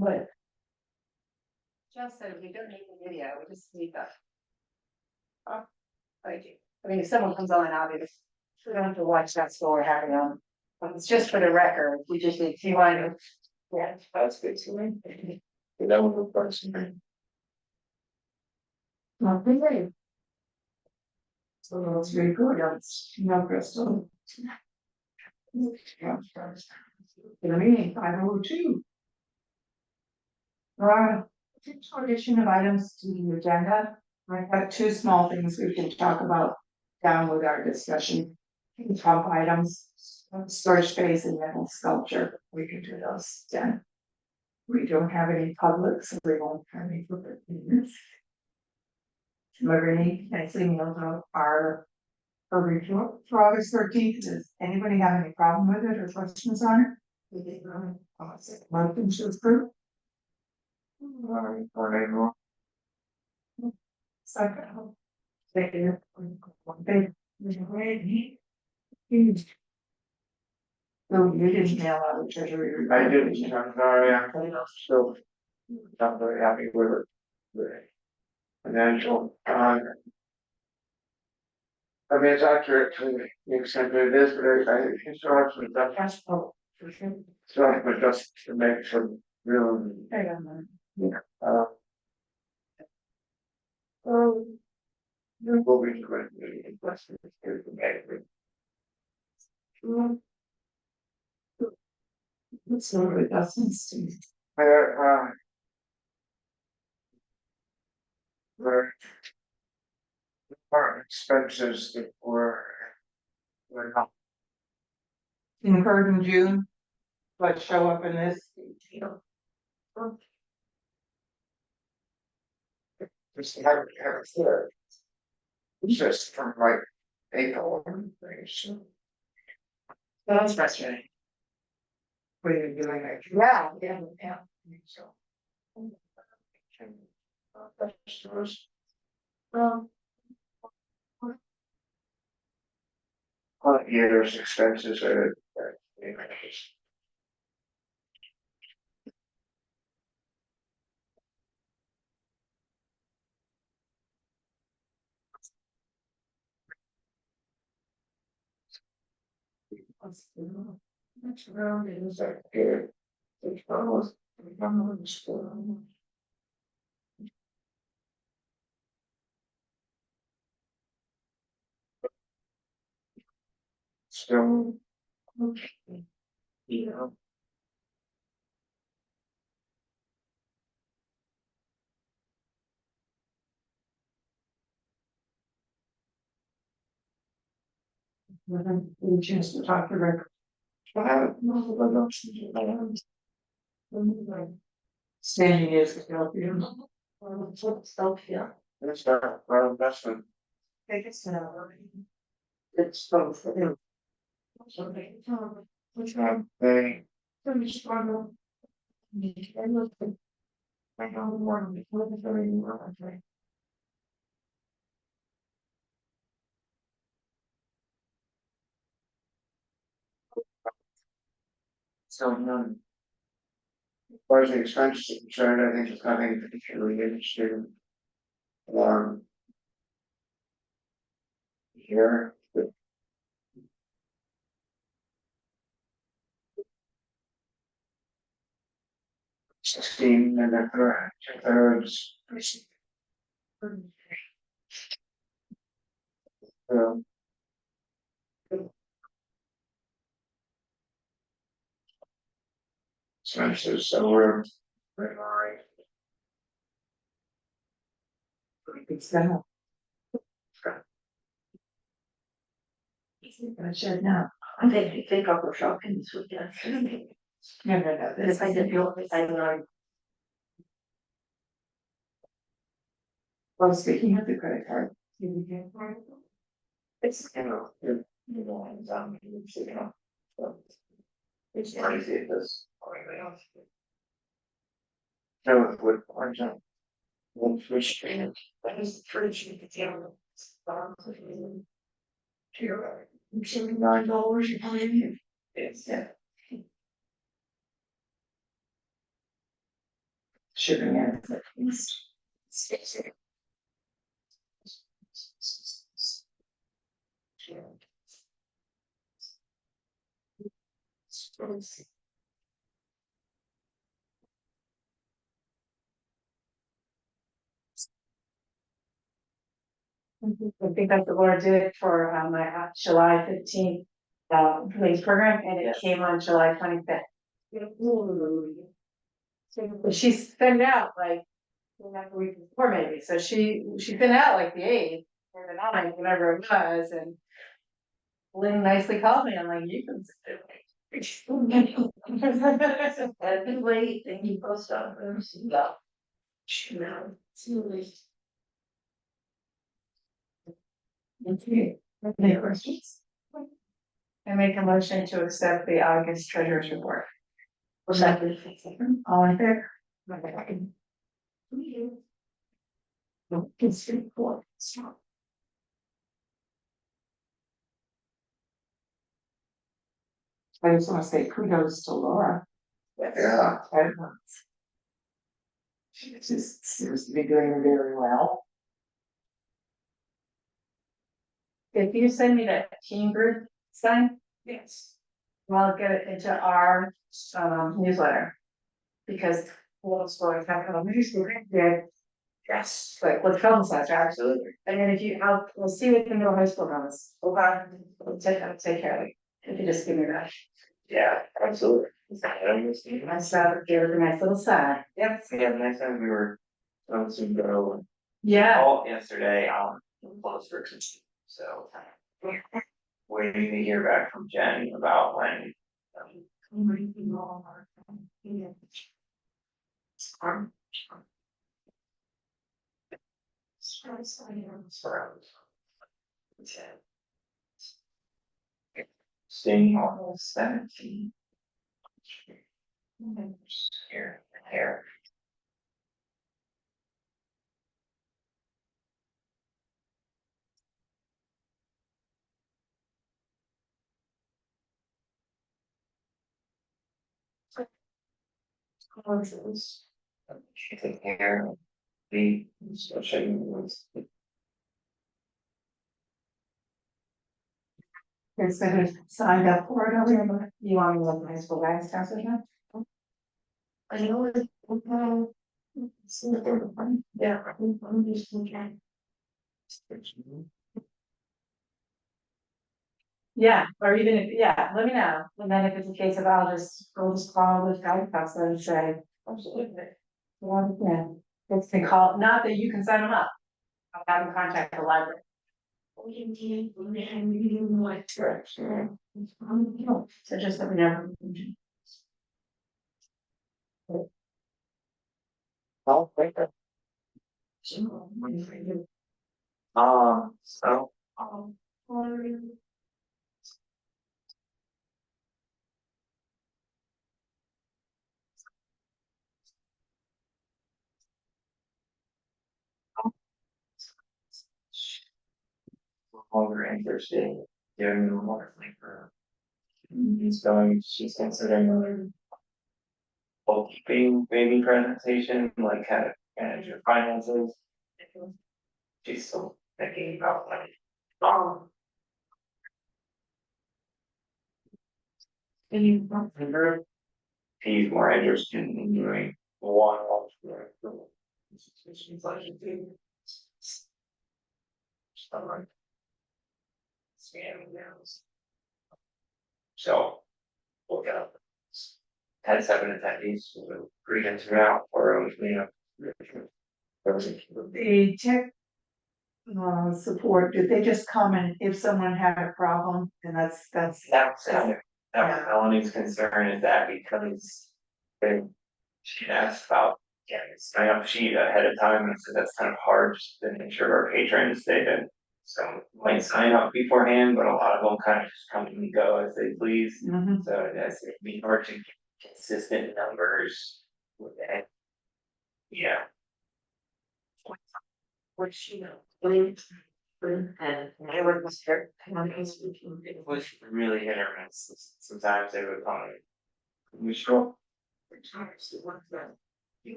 But just said we don't need the video, we just need the. Thank you. I mean, if someone comes on, obviously, we don't have to watch that story having on. But it's just for the record, we just need to find it. Yeah, that's good to me. That was the person. Nothing great. So that's very good. That's Crystal. In a meeting, 5:02. Addition of items to the agenda. I've got two small things we can talk about down with our discussion. Top items, storage space and metal sculpture. We can do those then. We don't have any public, so we won't have any public meetings. Marie, next thing our report for August 13th. Does anybody have any problem with it or questions on it? Welcome to approve. Second. No, you didn't mail out the treasury. I didn't. I'm sorry. I'm still not very happy with it. The financial. I mean, it's accurate to the extent that it is, but I think it's hard to adjust. So I have adjust to make some real. What we do it's not really doesn't there are expenses that were not incurred in June, but show up in this. Just have it there. It's just from like April. So that's frustrating. What are you doing? Yeah. So. Years expenses are. Next round is that good. It's almost still, you know. We chance to talk to Rick. Standing is Philadelphia. It's our investment. It's both. Which one? They struggle. I don't want to be so none. As far as the expenses are concerned, I think it's nothing particularly interesting. Here. 16 and a thirds. Expenses, so we're it's now. I said no. I think I'll go shopping this weekend. No. This I did feel I know. Well, speaking of the credit card, it's it's hard to see this. So it would orange up. One fish can. That is the fridge you can tell. $79 you pay. It's yeah. shipping in. I think that's the Lord did it for my July 15th police program, and it came on July 25th. So she sent it out like a week before maybe, so she sent it out like the 8th or the 9th, whatever it was, and Lynn nicely called me. I'm like, you can sit it. That'd be late, and you post office. Yeah. No, it's really. Okay, any questions? I make a motion to accept the August treasurer's report. Second. All in favor? It's report. I just want to say kudos to Laura. Yeah. She just seems to be doing very well. If you send me that team group sign, yes, I'll get it into our newsletter. Because we'll explore yeah. Yes, like with publicize, absolutely. And then if you, we'll see what the middle high school does. Okay, I'll take care of it. If you just give me that. Yeah, absolutely. I saw it, gave it a nice little sign. Yep. Yeah, next time we were to go. Yeah. All yesterday, close for so. Waiting to hear back from Jen about when. Staying almost 17. Here. Closes. Taking care of the social. Instead of signed up for it over here, you want me to look high school guys stuff again? I know it. Yeah. Yeah, or even if, yeah, let me know, and then if it's a case of we'll just call with guidance and say. Absolutely. Well, yeah, it's the call, not that you can sign them up. I'll have them contact the library. So just let me know. Oh, right there. So. Longer interested in more like her. She's considering bookkeeping maybe presentation, like how to manage your finances. She's still thinking about like, he's more interested in doing one-off. She's like, like, scamming now. So, we'll get up. Had 7 attendees, so 3 days from now, or the tech support, did they just come and if someone had a problem, and that's Melanie's concern is that because she asked about getting a sign up sheet ahead of time, and so that's kind of hard to make sure our patrons so might sign up beforehand, but a lot of them kind of just come and go as they please. So it'd be hard to get consistent numbers with that. Yeah. Which and I would start it was really hit or miss. Sometimes they would come we sure.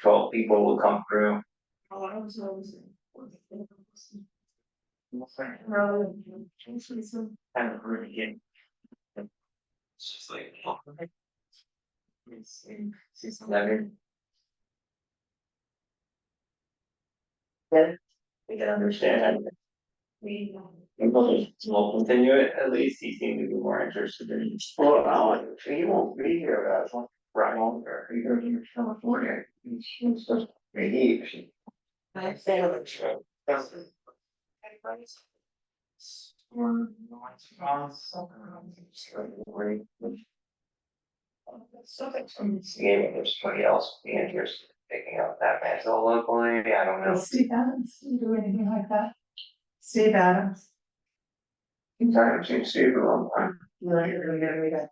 12 people will come through. Kind of really in. It's just like, it's 11. Yeah, we can understand. We'll continue it, at least he seemed to be more interested in. Well, no, he won't be here, that's one, right longer, he goes to California, he's just, maybe. I say that it's true. There's somebody else be interested in picking up that mantle locally, I don't know. Steve Adams, do you do anything like that? Steve Adams. He's already seen Steve a long time. Right, we got.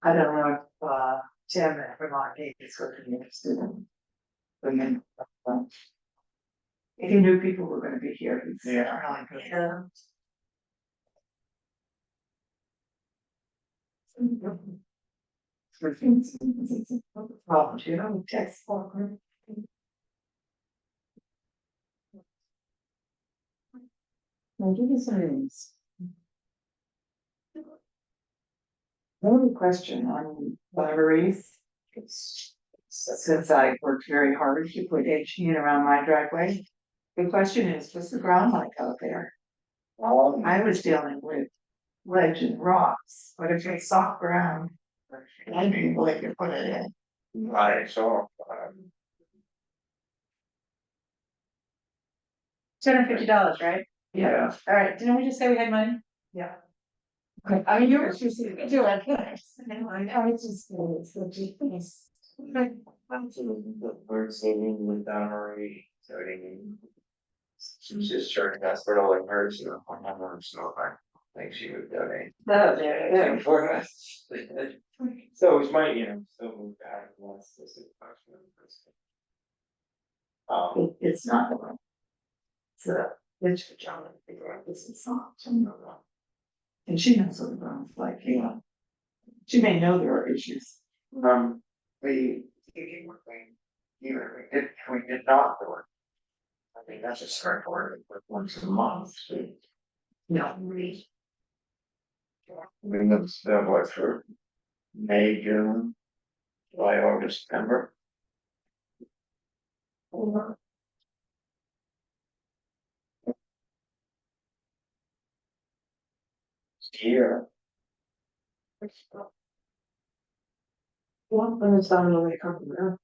I don't know if, Tim at Vermont Davis would be interested in. Women. If he knew people were gonna be here, he's. Yeah. Really good. Yeah. Problems, you know, text. Now give me some names. One question on libraries. Since I worked very hard to put HE around my driveway. The question is, what's the ground like out there? I was dealing with ledge and rocks, but if it's soft ground, I didn't believe you put it in. Right, so, $250, right? yeah. All right, didn't we just say we had money? Yeah. Okay, I mean, you were just do it. I was just, it's the GPS. We're saving with Donnery, so she's just charging us for all of hers, you know, so I think she would donate. Oh, there, For us. So it's might, you know, still move back once this is possible. It's not the one. It's a, it's for John, this is not. And she knows what the ground's like, you know. She may know there are issues. We did not do it. I think that's a start for it, but once a month. No. We live what for May, June, July, August, September. Year. One thing is on the way coming there.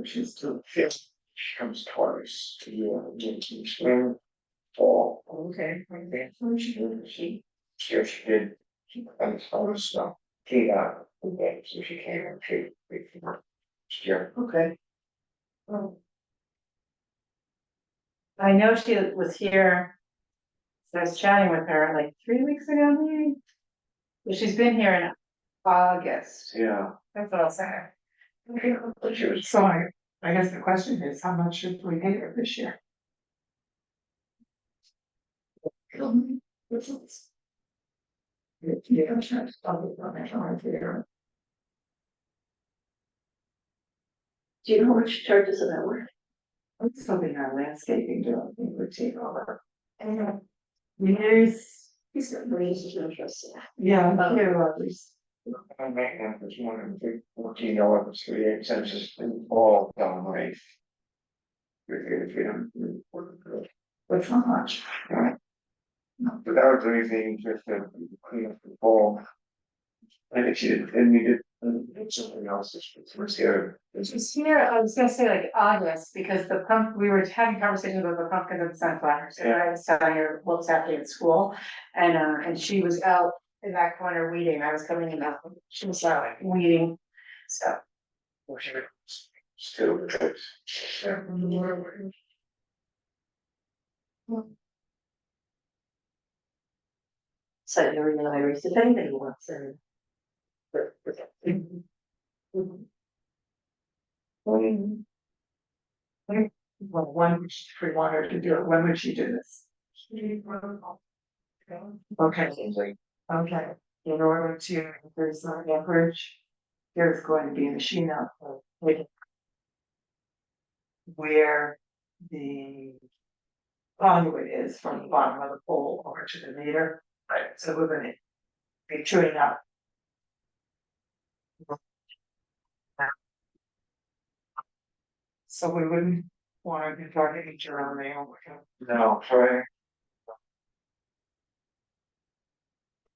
She's still. She comes twice a year, spring, fall. Okay. She did. She all this stuff. She okay, so she came and she Okay. I know she was here. So I was chatting with her like 3 weeks ago, maybe. But she's been here in August. Yeah. That's what I'll say. But she was. So I guess the question is, how much should we pay her this year? Yeah, I'm trying to stop it on that one here. Do you know how much she charges an hour? I'm still being our landscaping job, I think would take over. Years. He's got raised interest. Yeah, here others. I make that was $114 38 just all down right. That's not much. Right. Without anything, just to clean up the ball. I think she did, and we did something else this was here. She's here, I was gonna say like August, because the pump, we were having conversations about the pumpkin and sunflowers, and I was telling her what's happening at school. And she was out in that corner weeding, I was coming in that, she was out weeding, so. Still. So you're in Iris, if anybody wants to. Well, when would she, if we want her to do it, when would she do this? Okay, Seems like okay, in order to, if there's not average. there's going to be a machine out there where the conduit is from the bottom of the pole over to the meter. Right. So we're gonna be chewing up. So we wouldn't want to be targeting your own mail. No, sorry.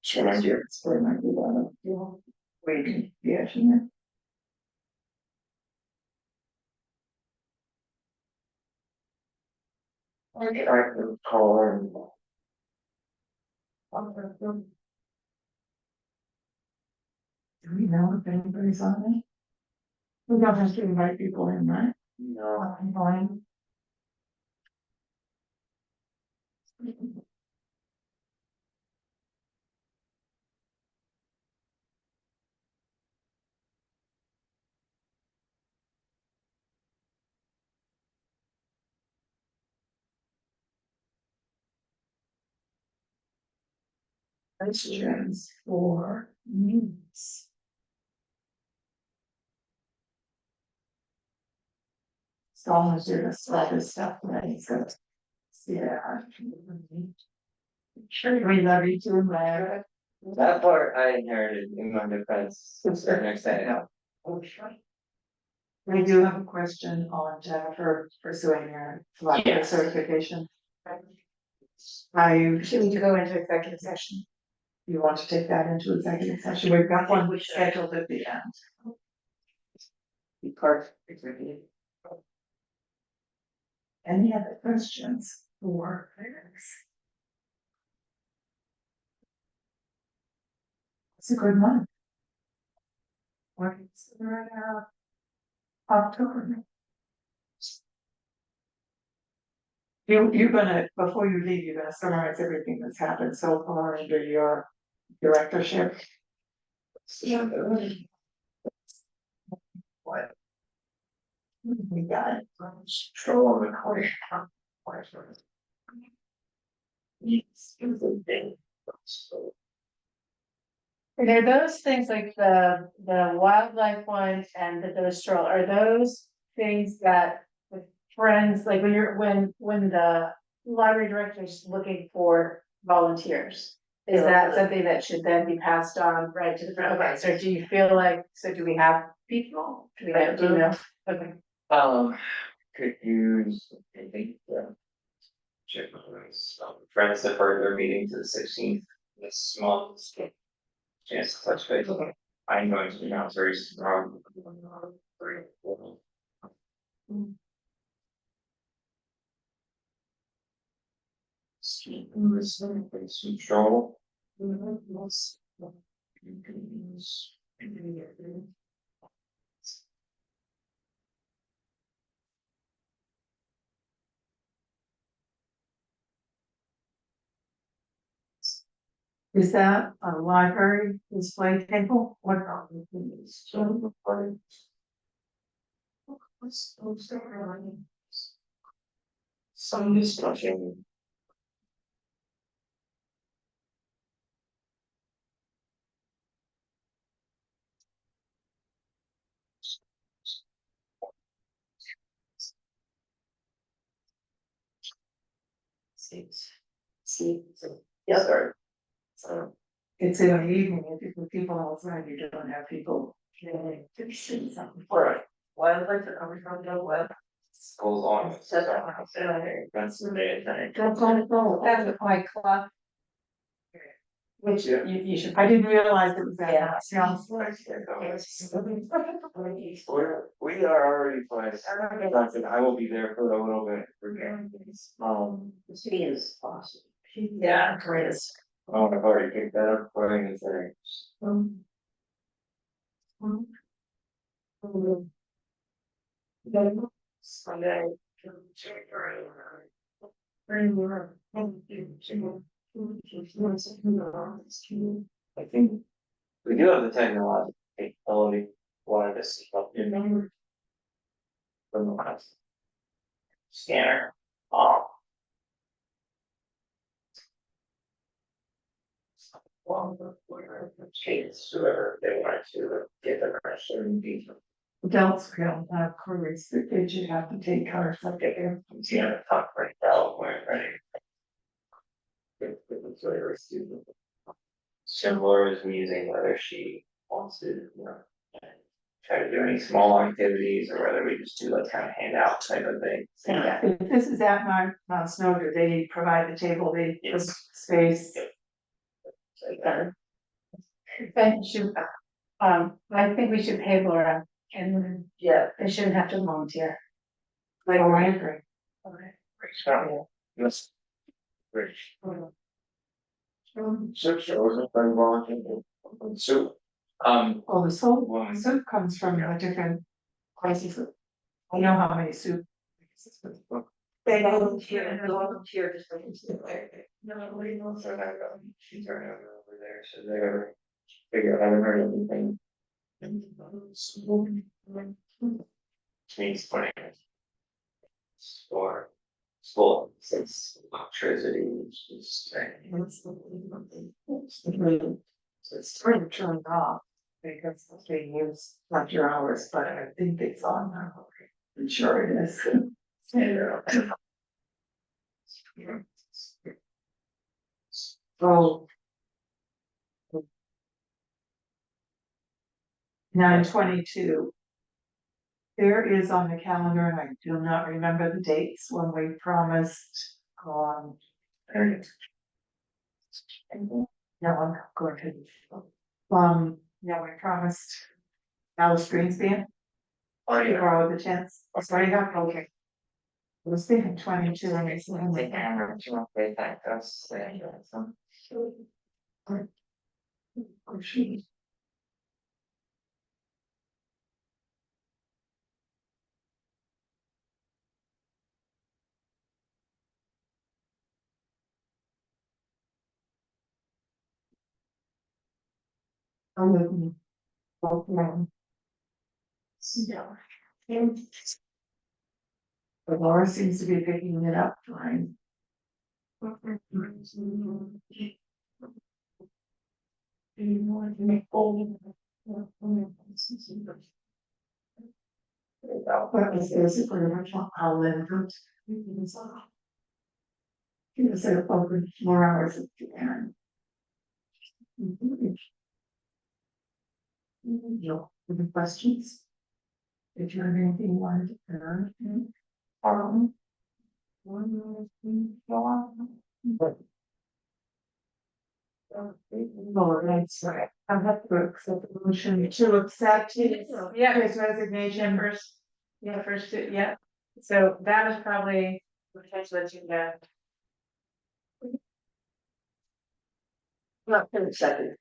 Sure, it's very much about waiting, yeah. I can call her. Do we know if anybody's on it? We don't have to invite people in, right? No. I'm fine. Questions for needs. So I'm gonna do this, all this stuff, right, so. Yeah. Sure, we love you too, man. That part I inherited in my defense, to a certain extent. We do have a question on Jennifer pursuing her library certification. Should we go into executive session? You want to take that into executive session? We've got one scheduled at the end. Executive. Any other questions for Chris? It's a good month. What's October? You're gonna, before you leave, you're gonna summarize everything that's happened so far under your directorship. What? We got it. Control of the court. Yes, it was a thing. So. And are those things like the wildlife ones and the village stroll, are those things that with friends, like when the library director is looking for volunteers? Is that something that should then be passed on right to the, okay, so do you feel like, so do we have people? Do we have, do you know? Okay. Could use, I think, check my friends that are their meeting to the 16th this month. Chance to touch base. I'm going to announce very strong. Control. Is that a library display table? What are these? Some discussion. Seats. Yes, sir. So. It's in the evening, if you put people outside, you don't have people. Something. Right. Wildlife are coming from the web. Goes on. That's the day. That's my club. Which you should. I didn't realize it was that. Yeah. Sounds We are already planning. I will be there for a little bit. She is awesome. Yeah, greatest. Oh, I've already picked that up for anything. Sunday. I think we do have the technological capability. Wanted to see up your number. From the last scanner. along the where the kids, whoever they wanted to get the rest of the. Adults don't have careers, the kids should have to take cars like they do. Yeah, talk right now, where, right? It's very stupid. So Laura's musing whether she wants to, you know, try to do any small activities or whether we just do like kind of handout type of thing. Yeah, if this is at Mount Snow, do they provide the table, they, Yes. space? Like, And should, I think we should pay Laura and yeah. they shouldn't have to volunteer. Oh, I agree. Okay. So, yes. Great. So shows if I want so, Oh, the soup comes from a different places. I know how many soup. they volunteer just like. Nobody knows that she's right over there, so they're figure, I haven't heard anything. Means putting it. For school, since electricity is just. So it's sort of turned off because they use not your hours, but I think it's on now. I'm sure it is. Oh. 9/22. There is on the calendar, and I do not remember the dates when we promised, no, I'm going to. Yeah, we promised Alice Greenspan. Oh, To borrow the chance. Oh, sorry, yeah, okay. I was thinking 22 and it's. Oh, she. I'm looking. Both men. Yeah. But Laura seems to be picking it up fine. But it's basically much how Lynn. He was there over more hours at the end. No, any questions? Did you have anything you wanted to add? Oh, that's right. I have to accept the motion to accept his resignation first. Yeah, first, yeah, so that was probably, potentially let you know. Not for the second.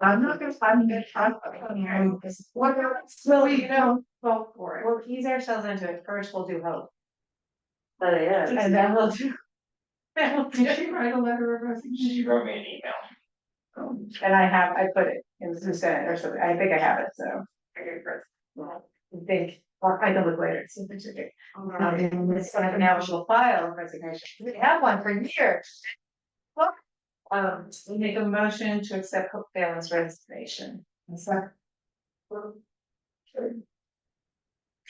I'm not gonna find it. What else? Well, you know, vote for it. We'll ease ourselves into it, first we'll do hope, Oh, yeah. and then we'll do. Did she write a letter of resignation? She wrote me an email. And I put it in the Senate or something, I think I have it, so. I think, or I can look later, see if it's okay. It's like an actual file of resignation, we have one for years. Look, we make a motion to accept Hope Fallon's resignation. I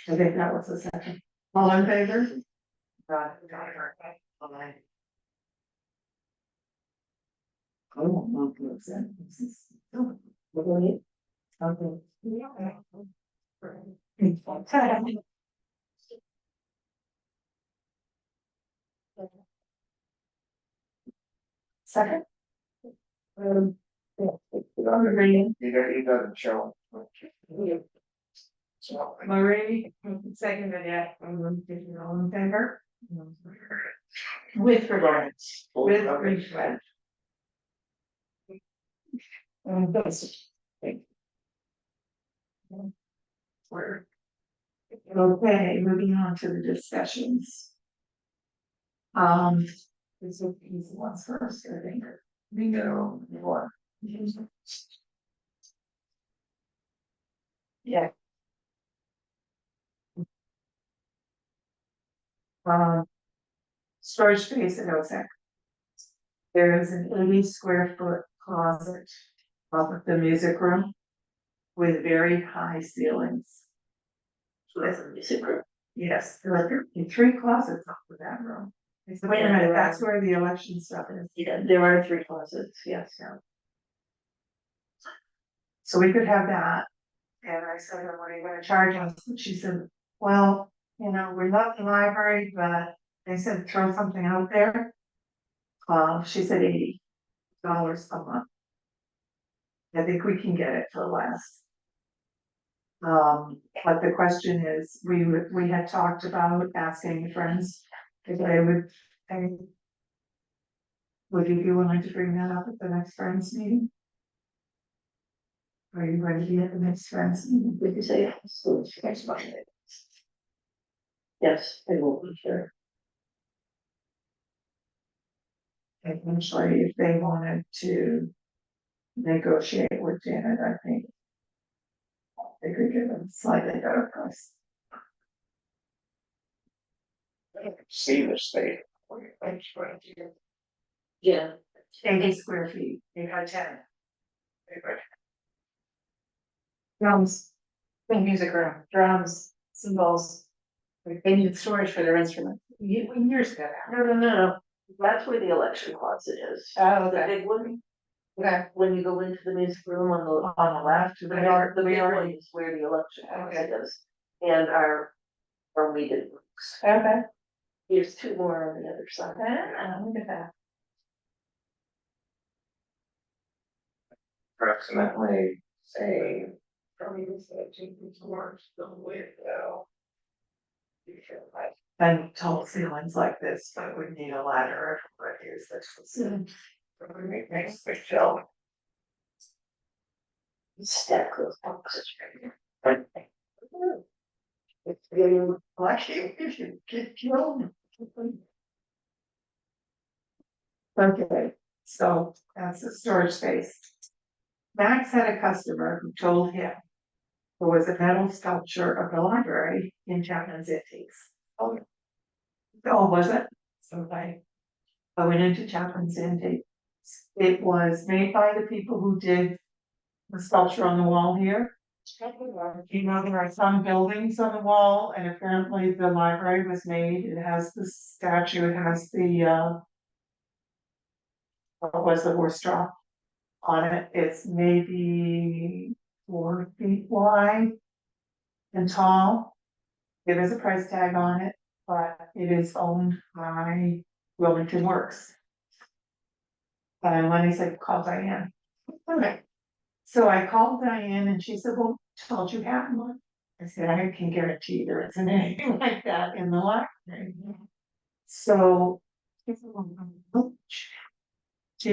think that was the second. All in favor? Oh, not good. Okay. Second. You got a show. Marie, Seconded, yeah. all in favor? With regards. With regret. Okay, moving on to the discussions. This is these ones first, I think. Bingo, one. Yeah. Storage space at OSAC. There is an 80 square foot closet above the music room with very high ceilings. That's a music room. Yes, there are 3 closets up for that room. I said, wait a minute, that's where the election stuff is. Yeah, there are 3 closets, yes, yeah. So we could have that. And I said, what are you gonna charge us? And she said, well, we love the library, but they said throw something out there. She said $80 a month. I think we can get it for less. But the question is, we had talked about asking friends if they would you be willing to bring that up at the next friends meeting? Are you ready to be at the next friends meeting? Would you say yes? So it's next Monday. Yes, I will be sure. Eventually, if they wanted to negotiate with Janet, I think they could give them slightly better price. See the state. Yeah. 80 square feet, 8 by 10. Drums, The music room, drums, cymbals. Like, they need storage for their instruments. Years ago now. No. That's where the election closet is. Oh, The okay, big one, okay, when you go into the music room on the left, the big one is where the election closet is. And our meeting rooms. okay. There's 2 more on the other side. Look at that. Approximately, say, probably the 17 towards the window. And tall ceilings like this, but we need a ladder if we're use this. Probably makes the shelf. Stack those boxes right here. It's getting lucky if you get killed. Okay, so that's the storage space. Max had a customer who told him there was a metal sculpture of the library in Chapman's Antiques. Oh, was it? So I went into Chapman's Antiques. It was made by the people who did the sculpture on the wall here. There are some buildings on the wall, and apparently the library was made. It has the statue, it has the what was the horse straw on it. It's maybe 4 feet wide and tall. There is a price tag on it, but it is owned by Wilmington Works. And Lenny said, call Diane. Okay. So I called Diane and she said, well, told you had one. I said, I can guarantee there isn't anything like that in the library. So she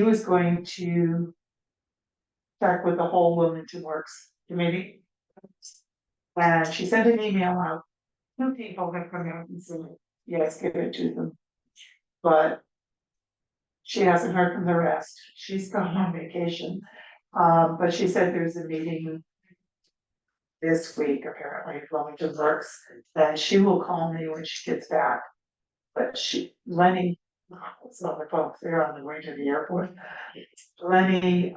was going to check with the whole Wilmington Works committee. And she sent an email out. 2 people have come out and said, yes, give it to them. But she hasn't heard from the rest. She's gone on vacation. But she said there's a meeting this week, apparently, at Wilmington Works, and she will call me when she gets back. But Lenny, it's on the phone, they're on the way to the airport. Lenny,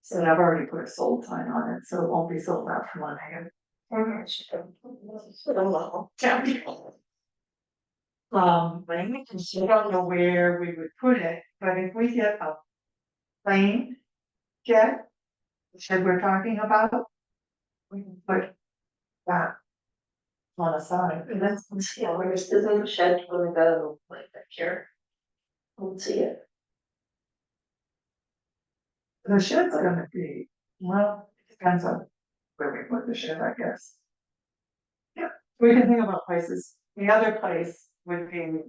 said I've already put a sold sign on it, so it won't be sold out for Monday. I don't know where we would put it, but if we get a plane jet, the shed we're talking about, we can put that on a side. And that's, yeah, where's the shed gonna go, like back here? Let's see it. The shed's gonna be, well, it depends on where we put the shed, I guess. Yeah, we can think about places. The other place would be,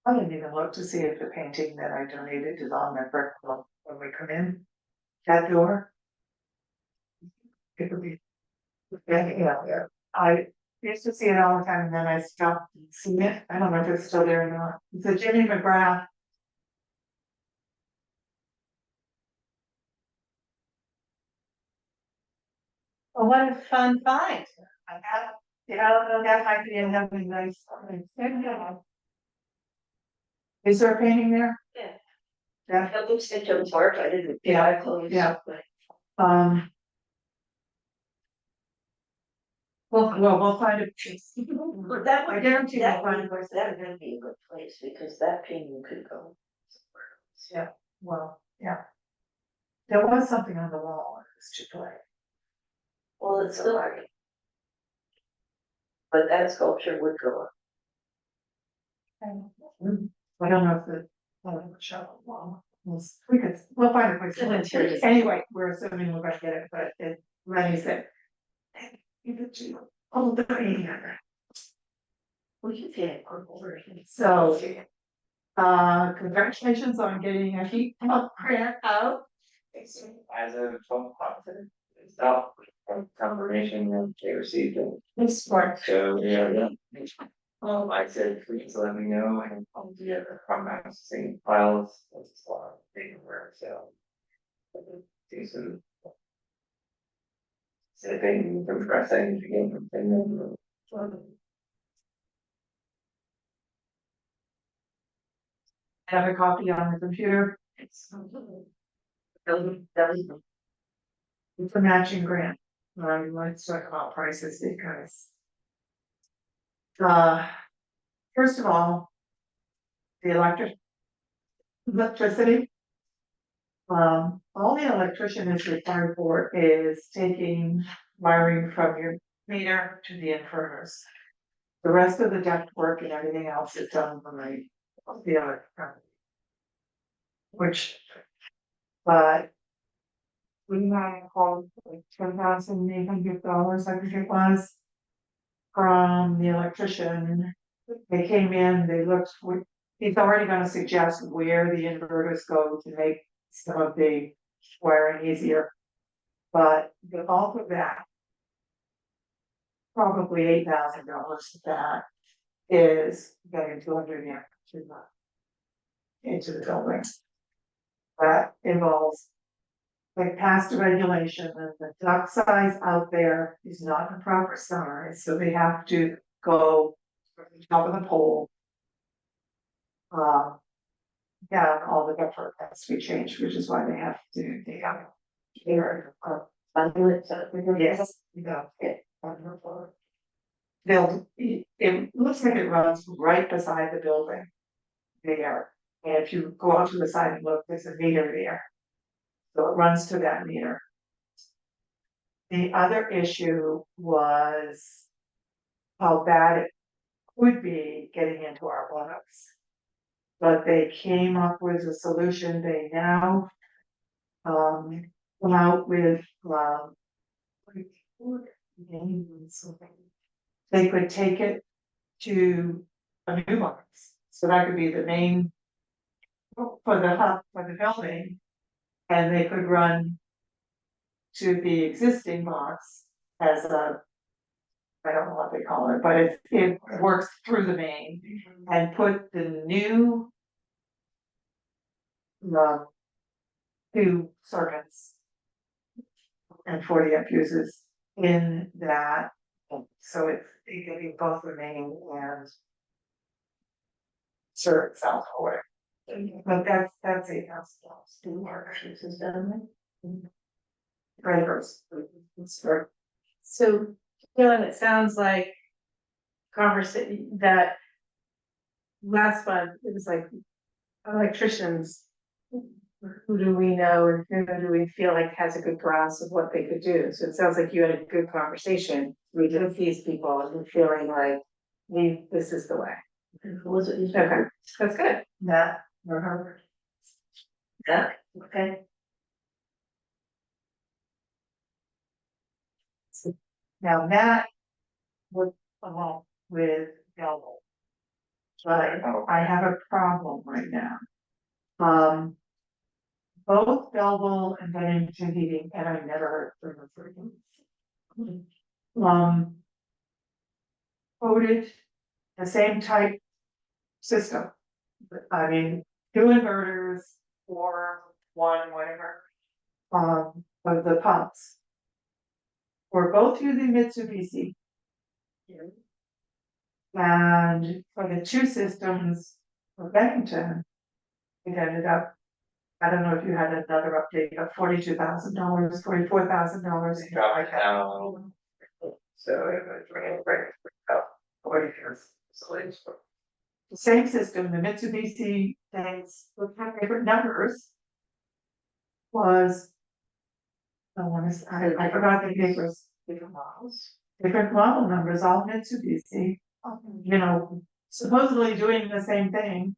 I didn't even look to see if the painting that I donated is on that brick wall when we come in. That door. It would be. Yeah, I used to see it all the time and then I stopped seeing it. I don't know if it's still there or not. It's a Jimmy McGrath. Well, what a fun find. I have, that might be another nice. Is there a painting there? Yeah. Yeah. That looks into March, I didn't. Yeah, I closed. yeah. but- We'll find a. But that I would, guarantee we'll that find. would, that would be a good place, because that payment could go. somewhere else. Well, yeah. There was something on the wall, it was too late. Well, it's still. But that sculpture would go up. I don't know if the, shovel wall was, we'll find a place. Anyway, we're assuming we're gonna get it, but it, Lenny said. You could do, oh, the baby. We should get purple version. So, congratulations on getting a heat pump grant out. As a phone positive, it's not confirmation that they received it. This part, So, yeah. I said, please let me know and I'll do it from accessing files, that's a lot of paperwork, so. Do some. Sipping, compressing, and then. I have a copy on the computer, it's a matching grant. Let's talk about prices because. First of all. The electricity. All the electrician is required for is taking wiring from your meter to the inverters. The rest of the duct work and everything else is done by the other company. Which, but. We had called like $10,800, I think it was. From the electrician, they came in, they looked, he's already gonna suggest where the inverters go to make some of the wiring easier. But the bulk of that. Probably $8,000 of that is getting 200 amp into the building. That involves. Like past the regulation and the duct size out there is not the proper size, so they have to go from the top of the pole. Yeah, all the ductwork has to be changed, which is why they have to, they have. Yes, you know, it looks like it runs right beside the building. There, and if you go out to the side and look, there's a meter there. So it runs to that meter. The other issue was. How bad it would be getting into our buttocks. But they came up with a solution, they now. Come out with, they could take it to a new box, so that could be the main. For the hub, for the building, and they could run. To the existing box as a. I don't know what they call it, but it works through the main and put the new. Two circuits. And 40 amp fuses in that, so it's getting both the main and. Serve itself or whatever, but that's $8,000. Drivers. So, Dylan, it sounds like conversation that last month, it was like electricians. Who do we know and who do we feel like has a good grasp of what they could do? So it sounds like you had a good conversation with these people and feeling like this is the way. Was it? Okay, that's good. That or Harvard. Yeah, okay. Now that would along with Belleville. But I have a problem right now. Both Belleville and Bennington Heating, and I never heard from them. Quoted the same type system. I mean, two inverters or one, whatever. Of the pumps. We're both using Mitsubishi. And for the two systems for Bennington, it ended up I don't know if you had another update of $42,000, $44,000. Drop it down a little. So it was right out 40 years. So it's The same system, the Mitsubishi things, with different numbers. Was. I forgot the papers, different model numbers, all Mitsubishi, you know, supposedly doing the same thing.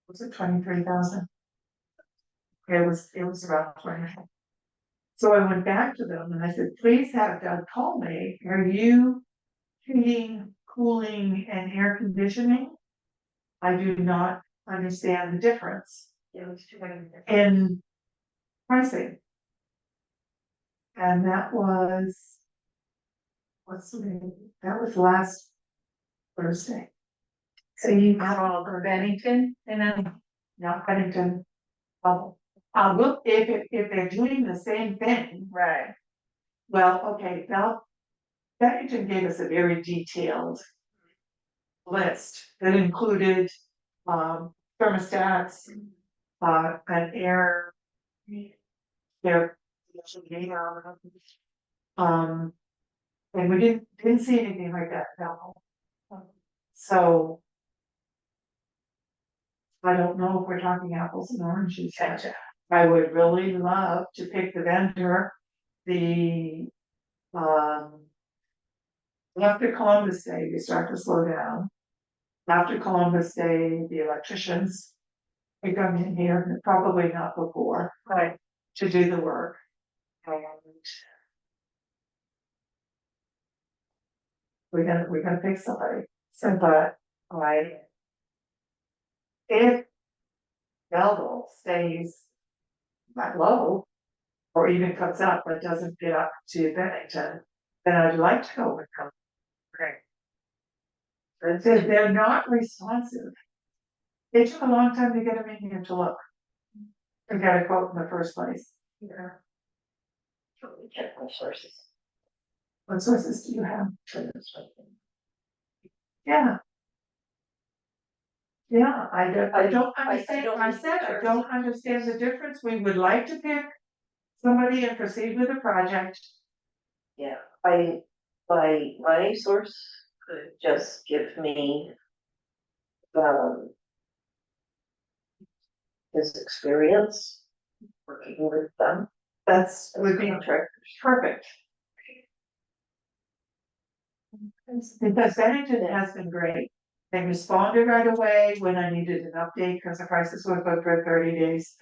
Was it 23,000? It was around 20. So I went back to them and I said, please have Doug call me, are you heating, cooling and air conditioning? I do not understand the difference in pricing. And that was, what's the name? That was last Thursday. So you called Bennington and then, Not Pennington. Look, if they're doing the same thing, right, well, okay, now, Pennington gave us a very detailed list that included, thermostats, an air, their, and we didn't see anything like that, no. So. I don't know if we're talking apples and oranges. gotcha. I would really love to pick the vendor, um. After Columbus Day, we start to slow down. After Columbus Day, the electricians. We come in here, probably not before, right, to do the work. And. We're gonna pick somebody, so, but, I. If. Belleville stays. That low. Or even comes up but doesn't get up to Bennington, then I'd like to go with them. Great. They're not responsive. It took a long time to get them in here to look. To get a quote in the first place. Let me check my sources. What sources do you have? Yeah. Yeah, I don't understand, I said, I don't understand the difference, we would like to pick somebody and proceed with the project. Yeah, my source could just give me. His experience working with them. That's would be Contractors. perfect. Because Bennington has been great. They responded right away when I needed an update because the prices were good for 30 days.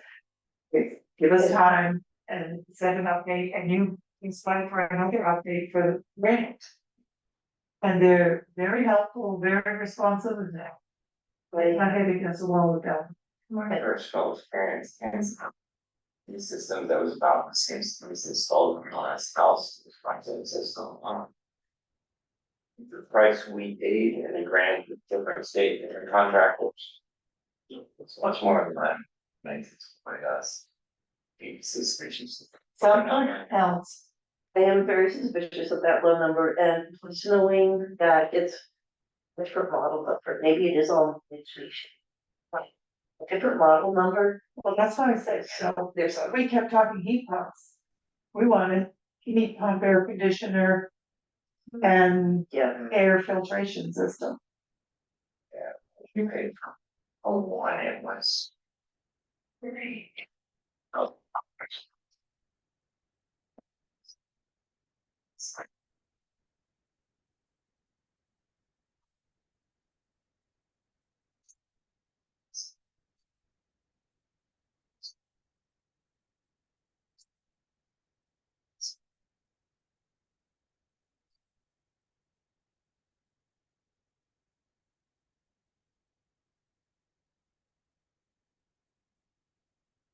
They give us time and send an update and you inspire for another update for the grant. And they're very helpful, very responsive and that. But my head against the wall with them. my first full experience and the system that was about the same as installed in the last house, was my system. The price we paid and the grant with different state, different contractors. It's much more than that, makes it like us. Be suspicious. Someone else. I am very suspicious of that low number and just knowing that it's a different model number, maybe it is all inflation. A different model number, Well, that's why I said, so there's a, we kept talking heat pumps. We wanted heat pump, air conditioner. And yeah, air filtration system. You paid for a one, it was. Oh.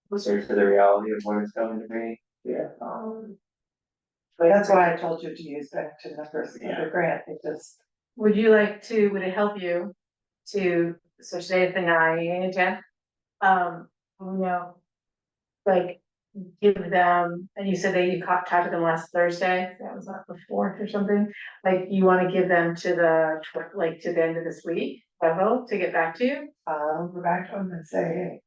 Closer to the reality of what it's going to be. Yeah. That's why I told you to use back to the first Yeah. the grant, because Would you like to, would it help you to, so today is the 9/10? You know, like, give them, and you said that you talked to them last Thursday, that was not the 4th or something, like, you wanna give them to the, like, to the end of this week? level to get back to you. I'll go back to them and say,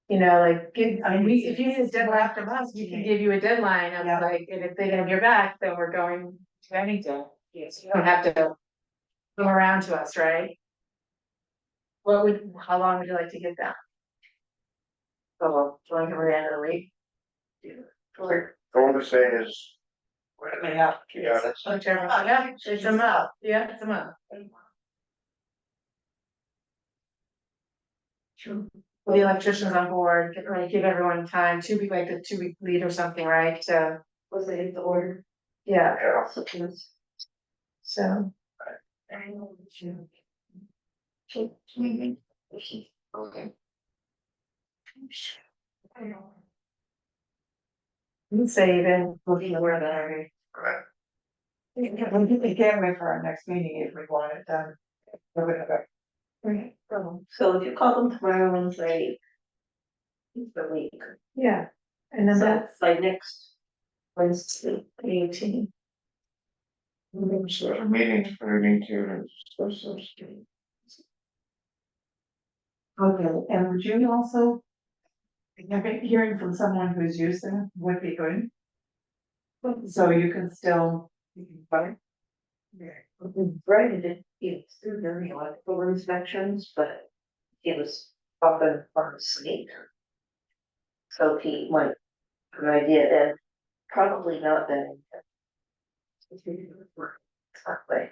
You know, like, I mean, if you need a deadline from us, we can give you a deadline of Yeah. like, and if they don't hear back, then we're going to anything. Yes, you don't have to come around to us, right? How long would you like to get that? So, join the end of the week? Or All I'm saying is. Yeah, that's. whichever, yeah, it's a month, yeah, it's a month. Sure. Well, the electrician's on board, give everyone time, 2 week, like a 2 week lead or something, right, Was it the order? yeah, Yeah. so. Okay. You'd say even looking at where that are. Right. we can't wait for our next meeting if we want it done. Or whatever. So if you call them tomorrow and say. It's the week, Yeah, and then so that's like next Wednesday, 18. So meeting, meeting to. Okay, and would you also? Hearing from someone who's used them would be good. So you can still. You can vote. Right, it's through the electrical inspections, but it was often on the sleep. So he might, have an idea, and probably not that. Exactly.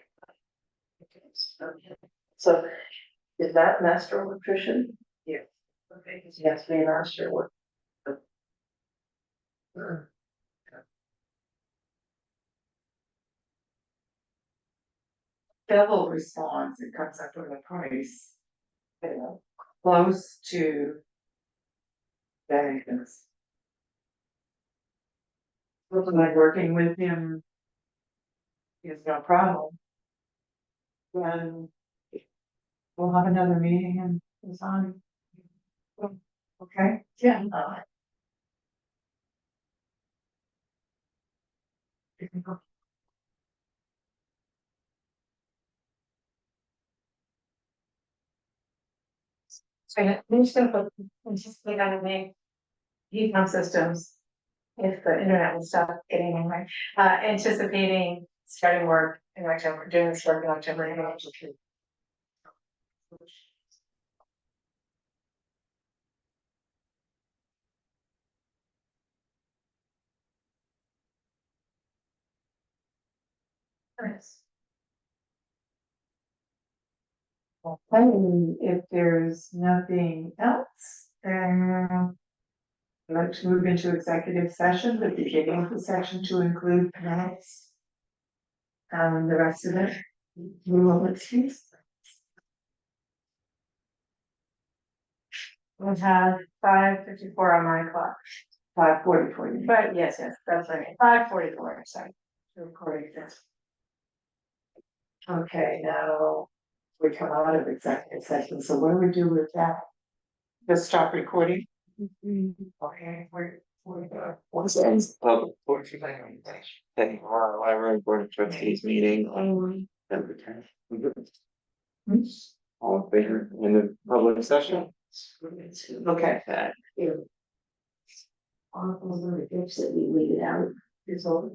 So, is that master electrician? Yeah. Okay, because he has to be a master work. Double response, it comes up with a price. You know, close to. Bennigan's. Looking like working with him. Is no problem. Then. We'll have another meeting and it's on. Okay? Yeah. So I'm just gonna put, anticipate on the name. Heat pump systems. If the internet will stop getting in my, anticipating starting work in October, doing this work in October. Nice. Okay, if there's nothing else, then. Let's move into executive session, the beginning of the section to include minutes. The rest of it, we will excuse. We have 5:54 on my clock, 5:44. but yes, that's right, 5:44, sorry. Recording this. Okay, now we come out of executive session, so what do we do with that? Just stop recording? Okay, what's that? Public portion. Hey, our library board of trustees meeting on September 10th. All in favor in the public session? Okay. That. All of those little tips that we weeded out is all.